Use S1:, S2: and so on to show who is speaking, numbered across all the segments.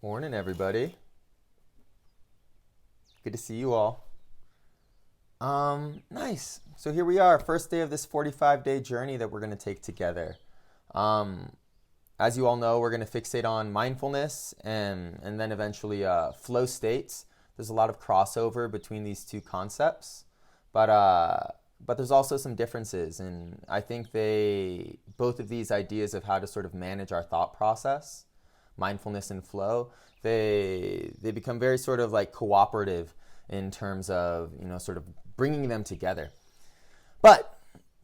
S1: Morning, everybody. Good to see you all. Nice. So here we are, first day of this 45-day journey that we're going to take together. Um, as you all know, we're going to fixate on mindfulness and then eventually flow states. There's a lot of crossover between these two concepts, but uh, but there's also some differences, and I think both of these ideas of how to sort of manage our thought process, mindfulness and flow, they become very sort of like cooperative in terms of sort of bringing them together. But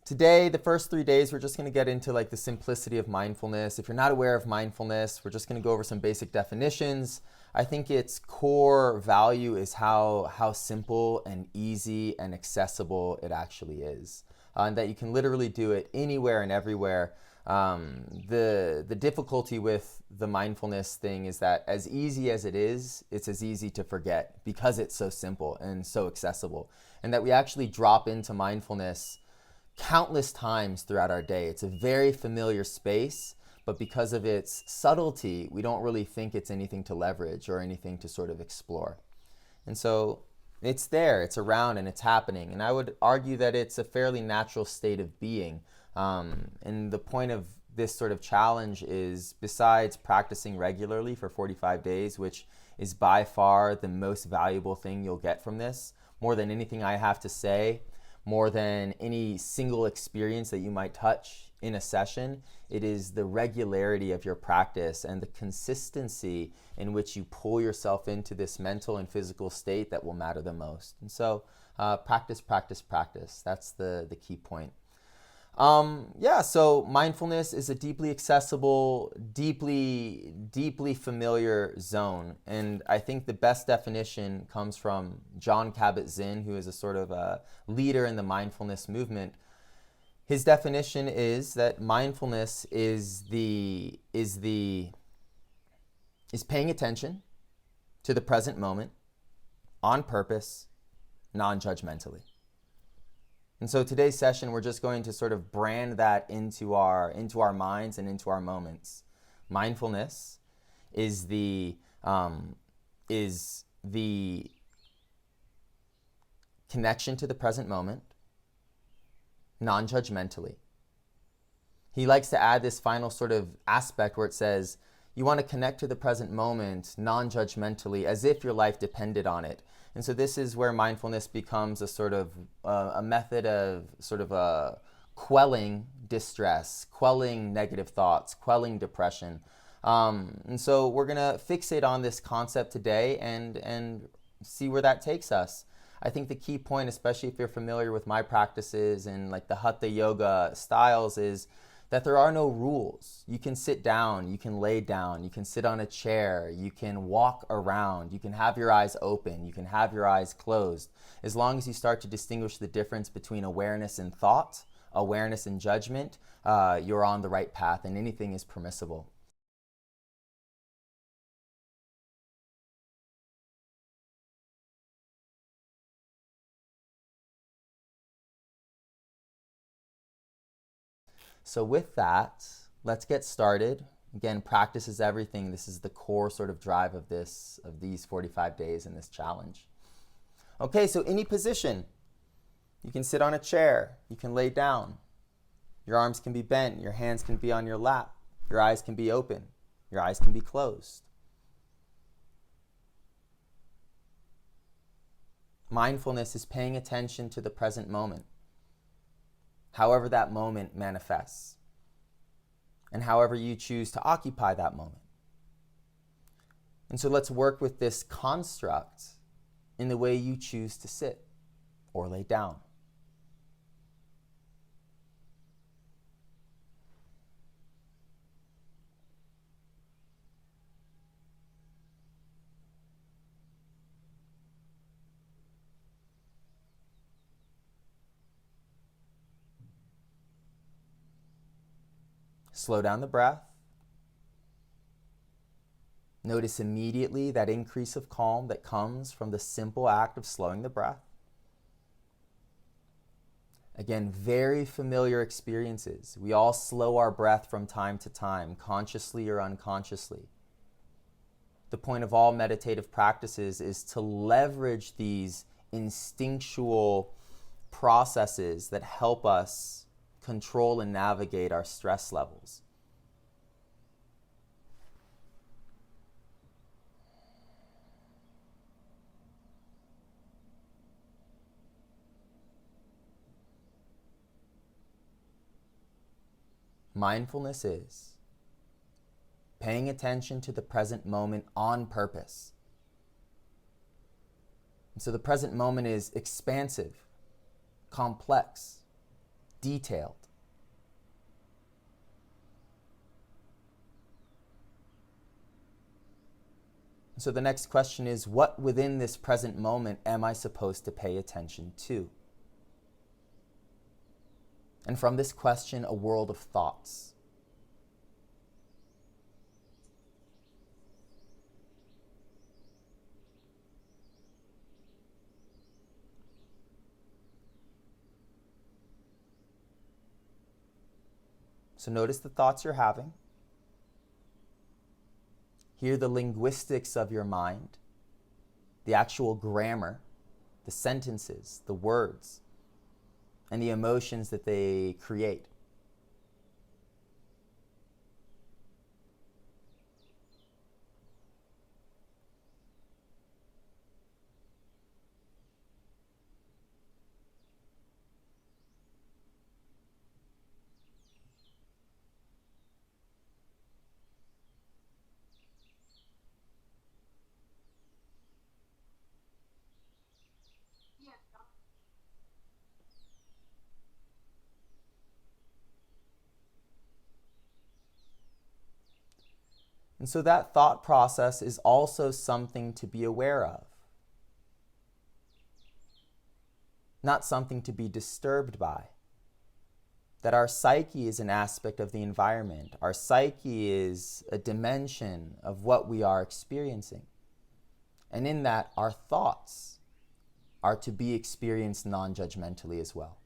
S1: today, the first 3 days, we're just going to get into like the simplicity of mindfulness. If you're not aware of mindfulness, we're just going to go over some basic definitions. I think its core value is how simple and easy and accessible it actually is, and that you can literally do it anywhere and everywhere. The difficulty with the mindfulness thing is that as easy as it is, it's as easy to forget because it's so simple and so accessible, and that we actually drop into mindfulness countless times throughout our day. It's a very familiar space, but because of its subtlety, we don't really think it's anything to leverage or anything to sort of explore. And so it's there, it's around, and it's happening. And I would argue that it's a fairly natural state of being. And the point of this sort of challenge is, besides practicing regularly for 45 days, which is by far the most valuable thing you'll get from this, more than anything I have to say, more than any single experience that you might touch in a session, it is the regularity of your practice and the consistency in which you pull yourself into this mental and physical state that will matter the most. And so practice, practice, practice. That's the key point. So mindfulness is a deeply accessible, deeply familiar zone. And I think the best definition comes from Jon Kabat-Zinn, who is a sort of a leader in the mindfulness movement. His definition is that mindfulness is paying attention to the present moment on purpose, non-judgmentally. And so today's session, we're just going to sort of brand that into our minds and into our moments. Mindfulness is the connection to the present moment, non-judgmentally. He likes to add this final sort of aspect where it says, you want to connect to the present moment non-judgmentally, as if your life depended on it. And so this is where mindfulness becomes a sort of a method of sort of quelling distress, quelling negative thoughts, quelling depression. And so we're going to fixate on this concept today and see where that takes us. I think the key point, especially if you're familiar with my practices and like the Hatha yoga styles, is that there are no rules. You can sit down, you can lay down, you can sit on a chair, you can walk around, you can have your eyes open, you can have your eyes closed. As long as you start to distinguish the difference between awareness and thought, awareness and judgment, you're on the right path and anything is permissible. So with that, let's get started. Again, practice is everything. This is the core sort of drive of these 45 days and this challenge. Okay, so any position. You can sit on a chair. You can lay down. Your arms can be bent. Your hands can be on your lap. Your eyes can be open. Your eyes can be closed. Mindfulness is paying attention to the present moment, however that moment manifests, and however you choose to occupy that moment. And so let's work with this construct in the way you choose to sit or lay down. Slow down the breath. Notice immediately that increase of calm that comes from the simple act of slowing the breath. Again, very familiar experiences. We all slow our breath from time to time, consciously or unconsciously. The point of all meditative practices is to leverage these instinctual processes that help us control and navigate our stress levels. Mindfulness is paying attention to the present moment on purpose. And so the present moment is expansive, complex, detailed. And so the next question is, what within this present moment am I supposed to pay attention to? And from this question, a world of thoughts. So notice the thoughts you're having. Hear the linguistics of your mind, the actual grammar, the sentences, the words, and the emotions that they create. And so that thought process is also something to be aware of, not something to be disturbed by. That our psyche is an aspect of the environment. Our psyche is a dimension of what we are experiencing. And in that, our thoughts are to be experienced non-judgmentally as well.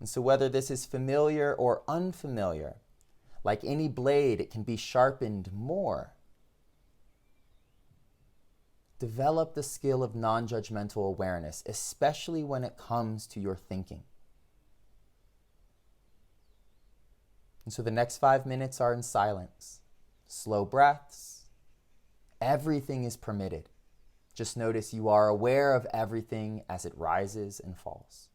S1: And so whether this is familiar or unfamiliar, like any blade, it can be sharpened more. Develop the skill of non-judgmental awareness, especially when it comes to your thinking. And so the next 5 minutes are in silence. Slow breaths. Everything is permitted. Just notice you are aware of everything as it rises and falls.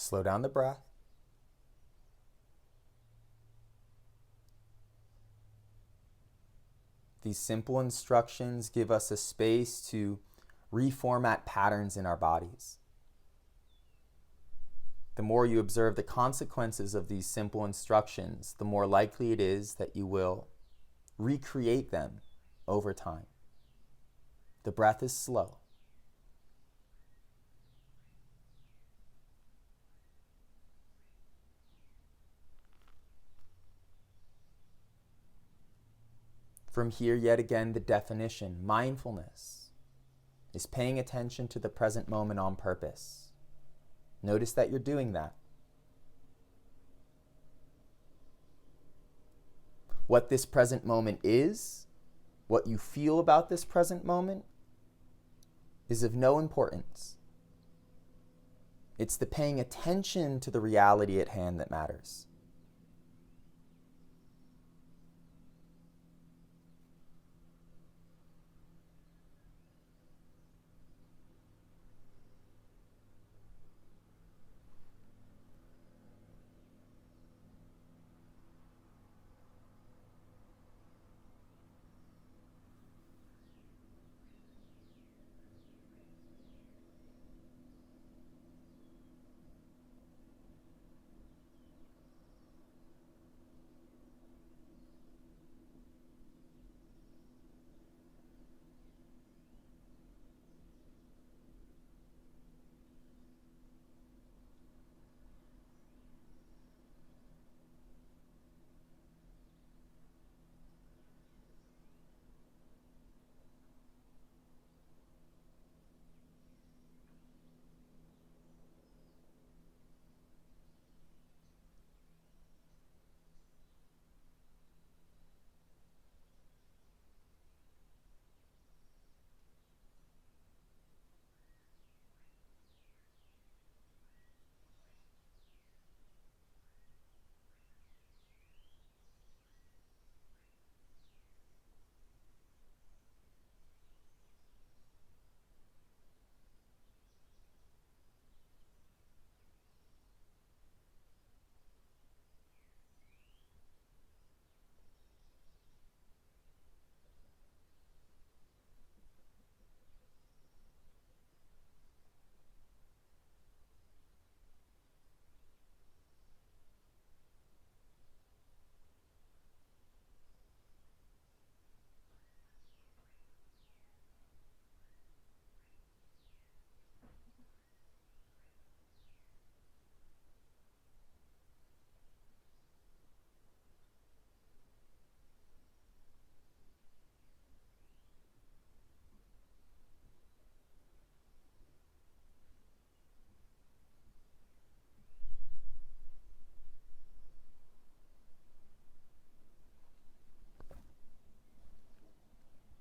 S1: Slow down the breath. These simple instructions give us a space to reformat patterns in our bodies. The more you observe the consequences of these simple instructions, the more likely it is that you will recreate them over time. The breath is slow. From here, yet again, the definition. Mindfulness is paying attention to the present moment on purpose. Notice that you're doing that. What this present moment is, what you feel about this present moment, is of no importance. It's the paying attention to the reality at hand that matters.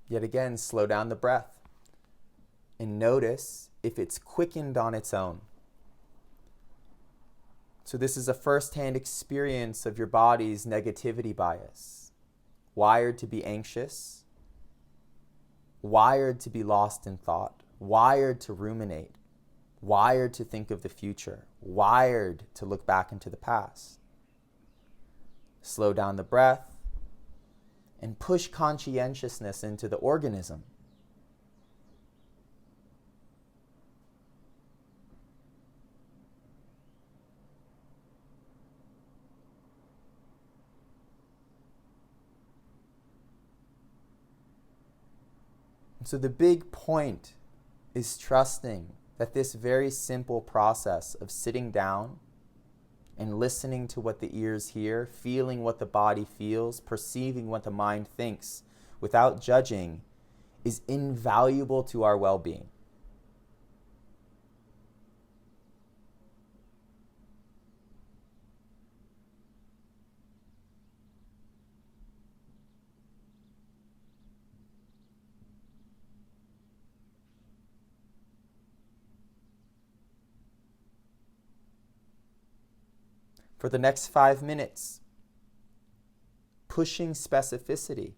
S1: Yet again, slow down the breath and notice if it's quickened on its own. So this is a first-hand experience of your body's negativity bias, wired to be anxious, wired to be lost in thought, wired to ruminate, wired to think of the future, wired to look back into the past. Slow down the breath and push conscientiousness into the organism. And so the big point is trusting that this very simple process of sitting down and listening to what the ears hear, feeling what the body feels, perceiving what the mind thinks, without judging, is invaluable to our well-being. For the next 5 minutes, pushing specificity.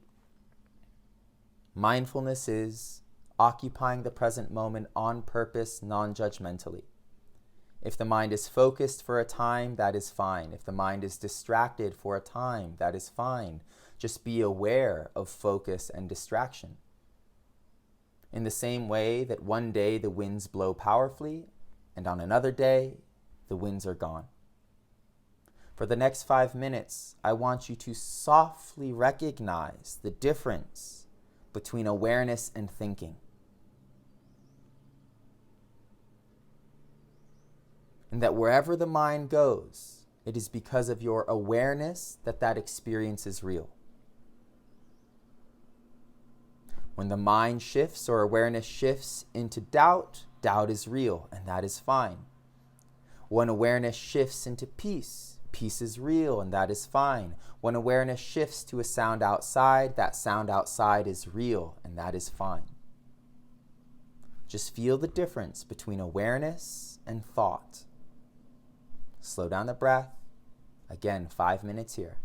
S1: Mindfulness is occupying the present moment on purpose, non-judgmentally. If the mind is focused for a time, that is fine. If the mind is distracted for a time, that is fine. Just be aware of focus and distraction. In the same way that one day the winds blow powerfully, and on another day, the winds are gone. For the next 5 minutes, I want you to softly recognize the difference between awareness and thinking. And that wherever the mind goes, it is because of your awareness that that experience is real. When the mind shifts or awareness shifts into doubt, doubt is real, and that is fine. When awareness shifts into peace, peace is real, and that is fine. When awareness shifts to a sound outside, that sound outside is real, and that is fine. Just feel the difference between awareness and thought. Slow down the breath. Again, 5 minutes here.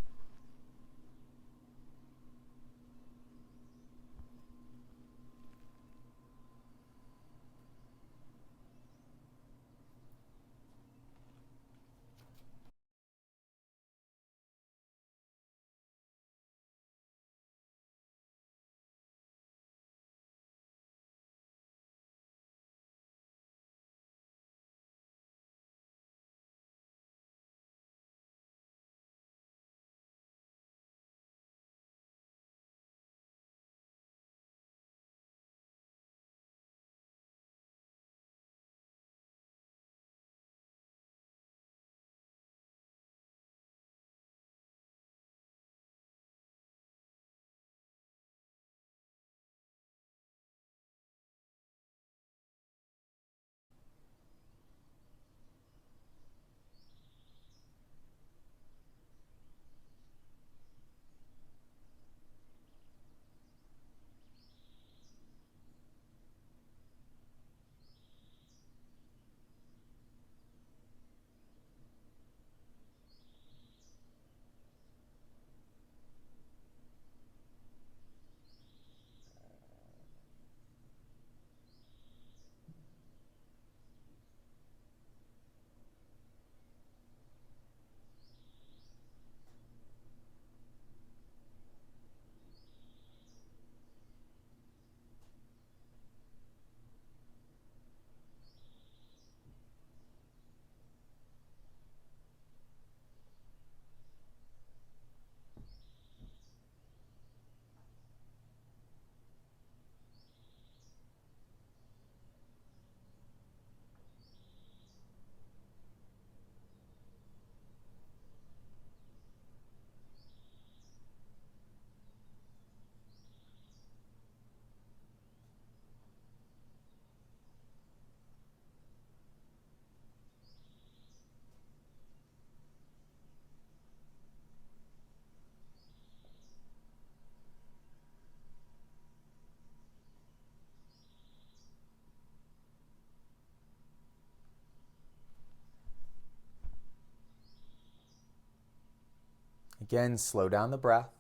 S1: Again, slow down the breath.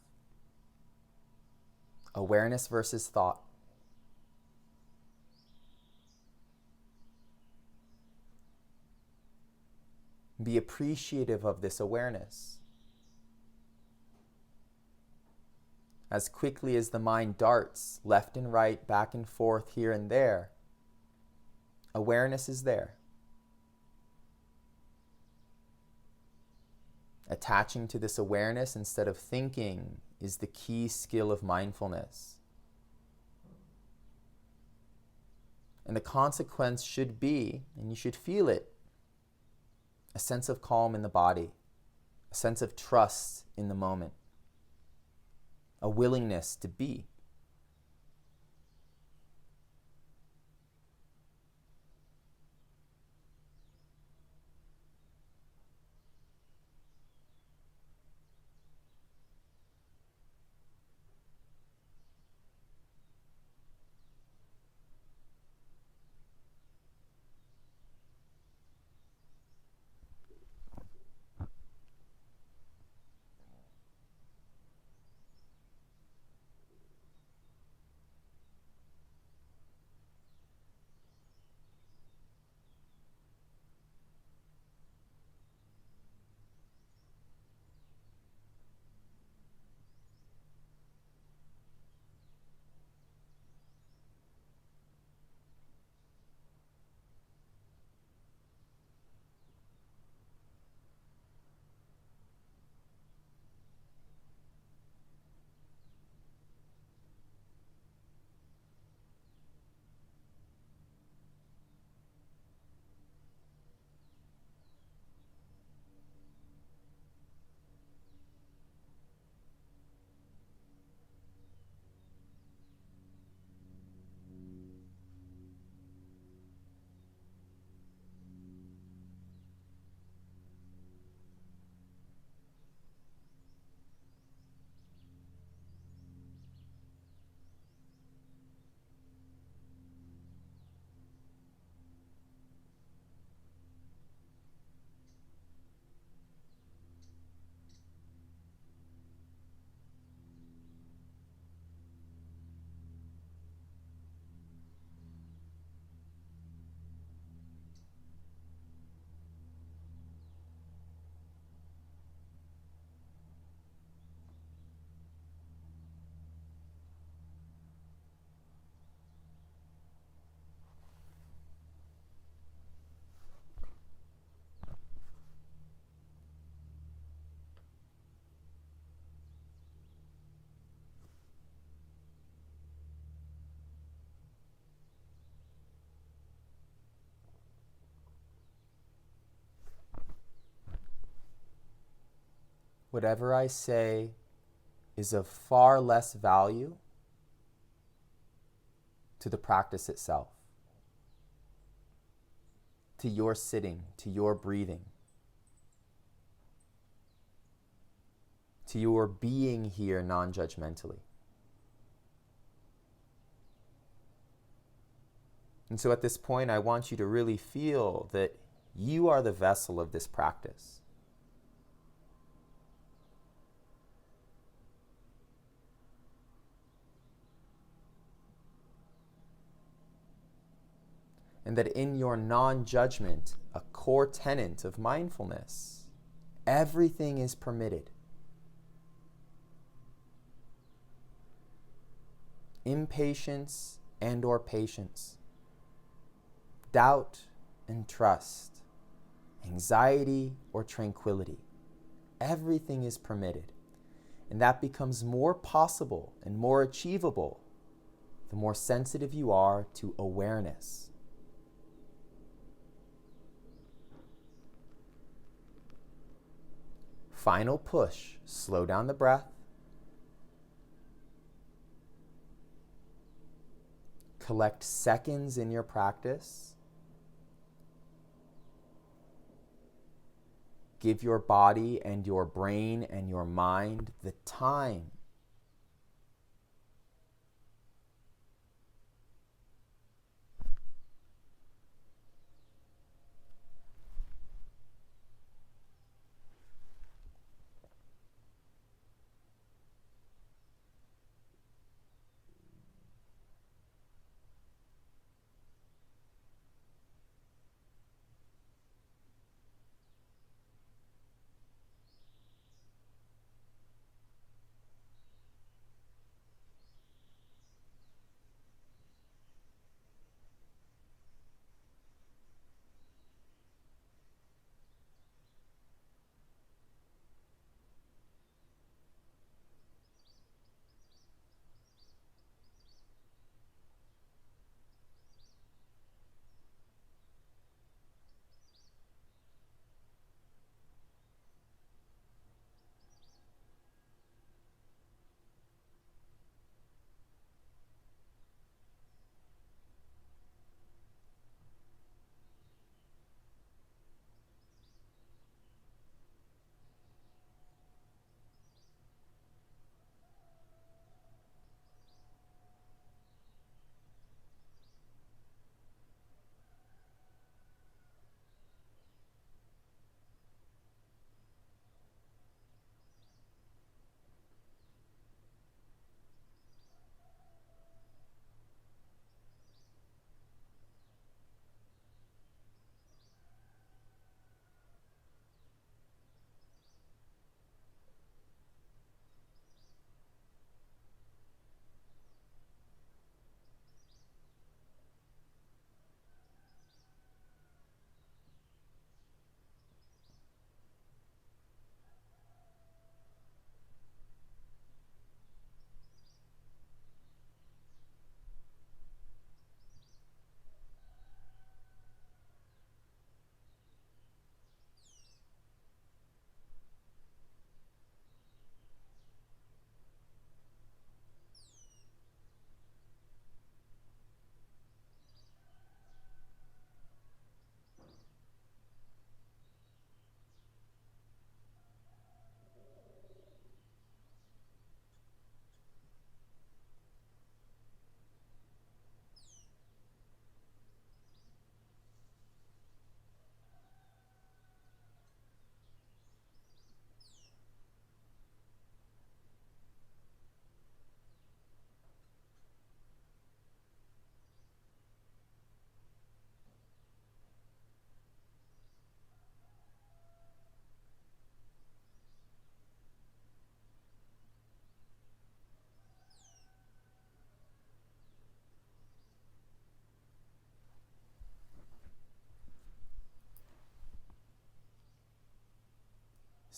S1: Awareness versus thought. Be appreciative of this awareness. As quickly as the mind darts left and right, back and forth, here and there, awareness is there. Attaching to this awareness instead of thinking is the key skill of mindfulness. And the consequence should be, and you should feel it, a sense of calm in the body, a sense of trust in the moment, a willingness to be. whatever I say is of far less value to the practice itself, to your sitting, to your breathing, to your being here non-judgmentally. And so at this point, I want you to really feel that you are the vessel of this practice. And that in your non-judgment, a core tenet of mindfulness, everything is permitted. Impatience and or patience, doubt and trust, anxiety or tranquility, everything is permitted. And that becomes more possible and more achievable the more sensitive you are to awareness. Final push, slow down the breath. Collect seconds in your practice. Give your body and your brain and your mind the time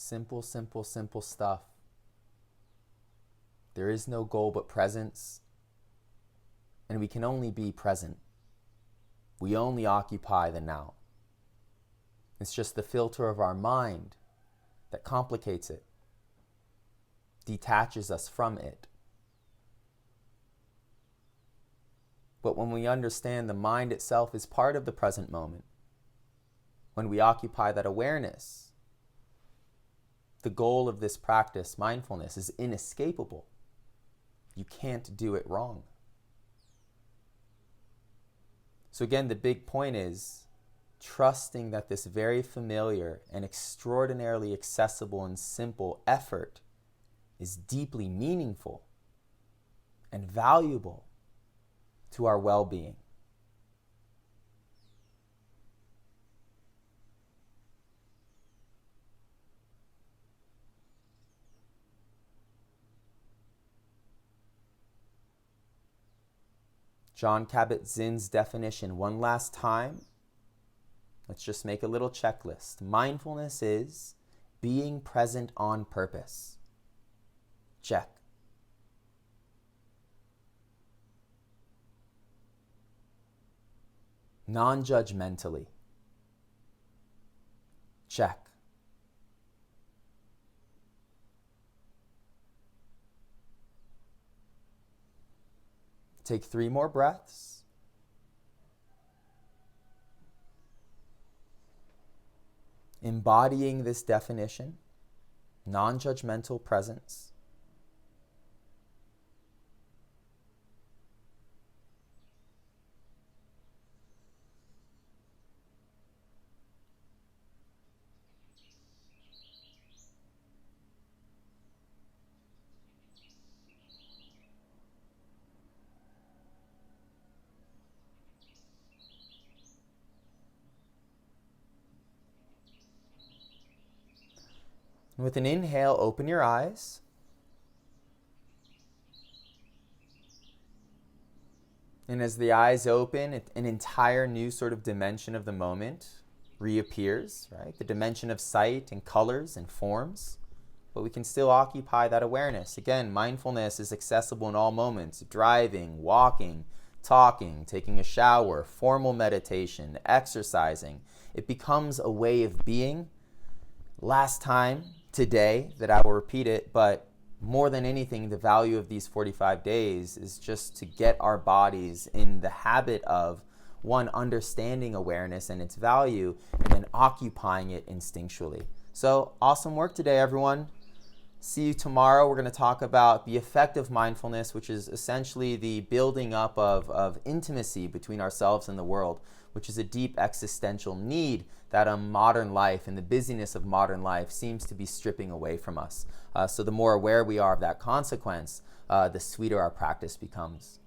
S1: simple, simple, simple stuff. There is no goal but presence, and we can only be present. We only occupy the now. It's just the filter of our mind that complicates it. detaches us from it. But when we understand the mind itself is part of the present moment, when we occupy that awareness, the goal of this practice, mindfulness, is inescapable. You can't do it wrong. So again, the big point is trusting that this very familiar and extraordinarily accessible and simple effort is deeply meaningful and valuable to our well-being. Jon Kabat-Zinn's definition, one last time. Let's just make a little checklist. Mindfulness is being present on purpose. Check. Non-judgmentally. Check. Take 3 more breaths. Embodying this definition, non-judgmental presence. With an inhale, open your eyes. And as the eyes open, an entire new sort of dimension of the moment reappears, right? The dimension of sight and colors and forms. But we can still occupy that awareness. Again, mindfulness is accessible in all moments. Driving, walking, talking, taking a shower, formal meditation, exercising. It becomes a way of being. Last time today that I will repeat it, but more than anything, the value of these 45 days is just to get our bodies in the habit of, one, understanding awareness and its value, and then occupying it instinctually. So awesome work today, everyone. See you tomorrow. We're going to talk about the effect of mindfulness, which is essentially the building up of intimacy between ourselves and the world, which is a deep existential need that modern life and the busyness of modern life seems to be stripping away from us. So the more aware we are of that consequence, the sweeter our practice becomes.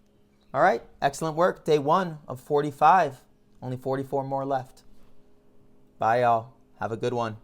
S1: All right, excellent work. Day 1 of 45. Only 44 more left. Bye, y'all. Have a good one.